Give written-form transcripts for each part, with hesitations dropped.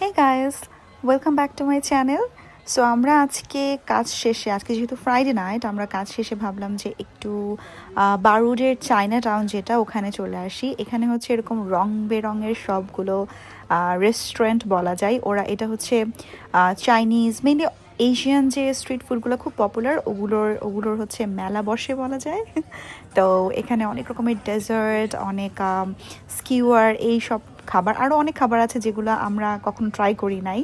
Hey guys, welcome back to my channel. So আমরা আজকে কাজ শেষে আজকে যেহেতু ফ্রাইডে নাইট আমরা কাজ শেষে ভাবলাম যে একটু বারুডের চায়না টাউন যেটা ওখানে চলে আসি। এখানে হচ্ছে এরকম রং বেরঙের সবগুলো রেস্টুরেন্ট বলা যায়। ওরা এটা হচ্ছে চাইনিজ মেনলি এশিয়ান যে স্ট্রিট ফুডগুলো খুব পপুলার ওগুলোর হচ্ছে মেলা বসে বলা যায়। তো এখানে অনেক রকমের ডেজার্ট, অনেক স্কিওয়ার, এই সব খাবার, আরও অনেক খাবার আছে যেগুলো আমরা কখনো ট্রাই করি নাই।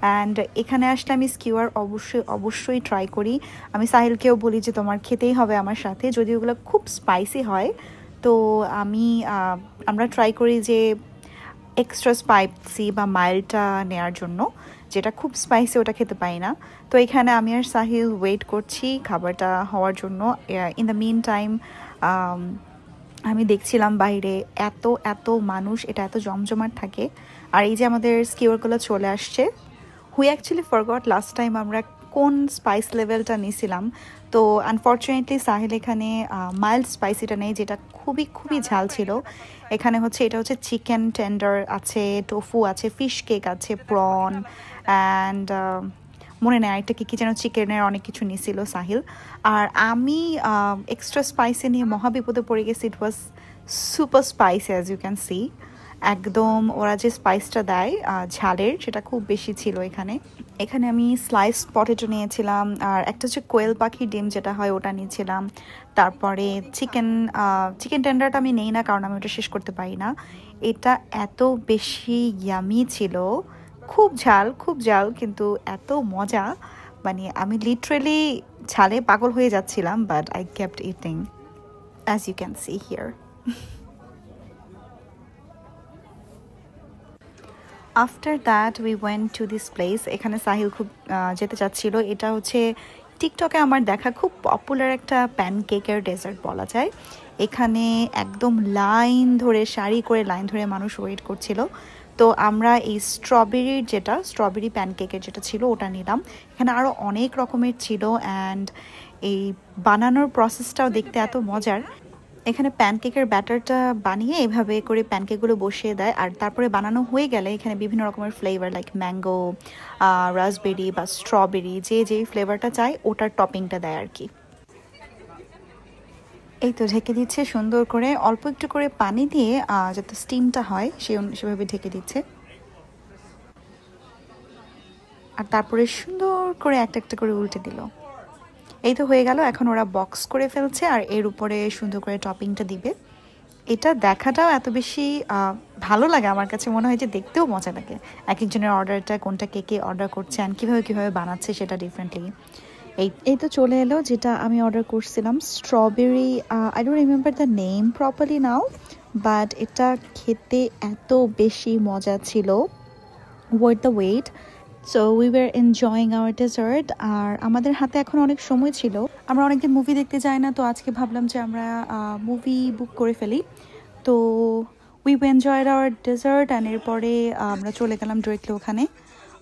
অ্যান্ড এখানে আসলে আমি স্কিওয়ার অবশ্যই ট্রাই করি। আমি সাহিলকেও বলি যে তোমার খেতেই হবে আমার সাথে, যদি ওগুলো খুব স্পাইসি হয়। তো আমরা ট্রাই করি যে এক্সট্রা স্পাইসি বা মাইল্ডটা নেওয়ার জন্য। যেটা খুব স্পাইসি ওটা খেতে পাই না। তো এখানে আমি আর সাহিল ওয়েট করছি খাবারটা হওয়ার জন্য। ইন দ্য মিন টাইম আমি দেখছিলাম বাইরে এত এত মানুষ, এটা এত জমজমাট থাকে। আর এই যে আমাদের স্কিওয়ারগুলো চলে আসছে। হুই অ্যাকচুয়ালি ফরগট লাস্ট টাইম আমরা কোন স্পাইস লেভেলটা নিয়েছিলাম। তো আনফর্চুনেটলি সাহিল এখানে মাইল্ড স্পাইসিটা নেই, যেটা খুবই খুবই ঝাল ছিল। এখানে হচ্ছে এটা হচ্ছে চিকেন টেন্ডার আছে, টোফু আছে, ফিশ কেক আছে, প্রন অ্যান্ড মনে নেই আরেকটা কী যেন চিকেনের অনেক কিছু নিয়েছিল সাহিল। আর আমি এক্সট্রা স্পাইসি নিয়ে মহাবিপদে পড়ে গেছি। It was super spicy as you can see. একদম ওরা যে স্পাইসটা দেয় ঝালের, সেটা খুব বেশি ছিল এখানে। এখানে আমি স্লাইস পটেটো নিয়েছিলাম, আর একটা হচ্ছে কোয়েল পাখির ডিম যেটা হয় ওটা নিয়েছিলাম। তারপরে চিকেন টেন্ডারটা আমি নেই না, কারণ আমি ওটা শেষ করতে পারি না। এটা এত বেশি ইয়ামি ছিল, খুব ঝাল কিন্তু এত মজা। মানে আমি লিটারেলি ঝালে পাগল হয়ে যাচ্ছিলাম, but I kept eating as you can see here. After that we went to this place. এখানে সাহিল খুব যেতে চাচ্ছিল। এটা হচ্ছে টিকটকে আমার দেখা খুব পপুলার একটা প্যানকেকের ডেজার্ট বলা যায়। এখানে একদম লাইন ধরে, সারি করে লাইন ধরে মানুষ ওয়েট করছিল। তো আমরা এই স্ট্রবেরি প্যানকেকের যেটা ছিল ওটা নিলাম। এখানে আরও অনেক রকমের ছিল, অ্যান্ড এই বানানোর প্রসেসটাও দেখতে এত মজার। এখানে প্যানকেকের ব্যাটারটা বানিয়ে এভাবে করে প্যানকেকগুলো বসিয়ে দেয়, আর তারপরে বানানো হয়ে গেলে এখানে বিভিন্ন রকমের ফ্লেভার লাইক ম্যাঙ্গো, রাসবেরি বা স্ট্রবেরি, যে যেই ফ্লেভারটা চায় ওটার টপিংটা দেয় আর কি। এই তো ঢেকে দিচ্ছে সুন্দর করে, অল্প একটু করে পানি দিয়ে যাতে স্টিমটা হয় সেভাবে ঢেকে দিচ্ছে। আর তারপরে সুন্দর করে একটা একটা করে উল্টে দিল। এই তো হয়ে গেল। এখন ওরা বক্স করে ফেলছে আর এর উপরে সুন্দর করে টপিংটা দিবে। এটা দেখাটাও এত বেশি ভালো লাগে আমার কাছে, মনে হয় যে দেখতেও মজা লাগে। এক একজনের অর্ডারটা কোনটা কে কে অর্ডার করছে অ্যান্ড কীভাবে বানাচ্ছে সেটা ডিফারেন্টলি। এই তো চলে এলো যেটা আমি অর্ডার করছিলাম, strawberry. I don't remember the name properly now, but এটা খেতে এত বেশি মজা ছিল, worth the wait. So we were enjoying our dessert. আর আমাদের হাতে এখন অনেক সময় ছিল, আমরা অনেকদিন মুভি দেখতে যাই না, তো আজকে ভাবলাম যে আমরা মুভি বুক করে ফেলি। তো we enjoyed our dessert and এরপরে আমরা চলে গেলাম ডিরেক্টলি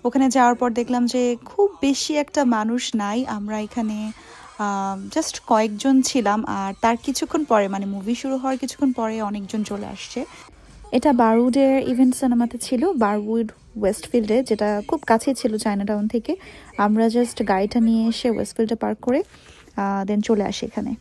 ওখানে যাওয়ার পর দেখলাম যে খুব বেশি একটা মানুষ নাই। আমরা এখানে জাস্ট কয়েকজন ছিলাম, আর তার কিছুক্ষণ পরে, মানে মুভি শুরু হওয়ার কিছুক্ষণ পরে অনেকজন চলে আসছে। এটা বারউডের ইভেন্ট সিনেমাতে ছিল, বারউড ওয়েস্টফিল্ডে, যেটা খুব কাছে ছিল চায়না টাউন থেকে। আমরা জাস্ট গাড়িটা নিয়ে এসে ওয়েস্টফিল্ডে পার্ক করে দেন চলে আসি এখানে।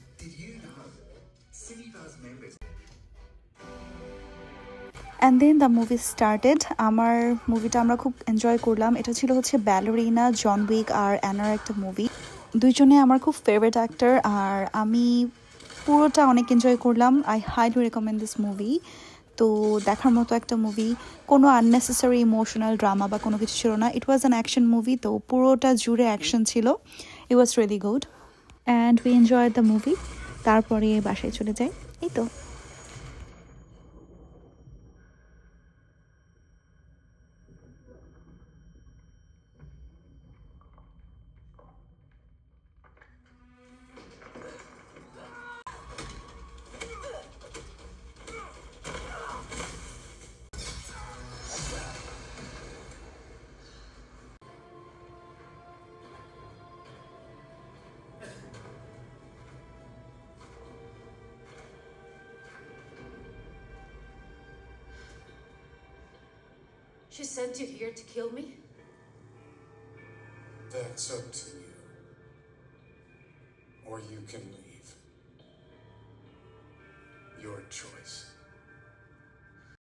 And then the movie started. আমার মুভিটা আমরা খুব এনজয় করলাম। এটা ছিল হচ্ছে ব্যালোরিনা, জন উইক আর অ্যানার একটা মুভি। দুইজনে আমার খুব ফেভারিট অ্যাক্টর, আর আমি পুরোটা অনেক এনজয় করলাম। I highly recommend this movie. তো দেখার মতো একটা মুভি, কোনো আননেসেসারি ইমোশনাল ড্রামা বা কোনো কিছু ছিল না। It was an action movie, তো পুরোটা জুড়ে অ্যাকশন ছিল। It was really good and we enjoy the movie. তারপরে বাসায় চলে যাই। এই তো। She sent you here to kill me? That's up to you. Or you can leave. Your choice.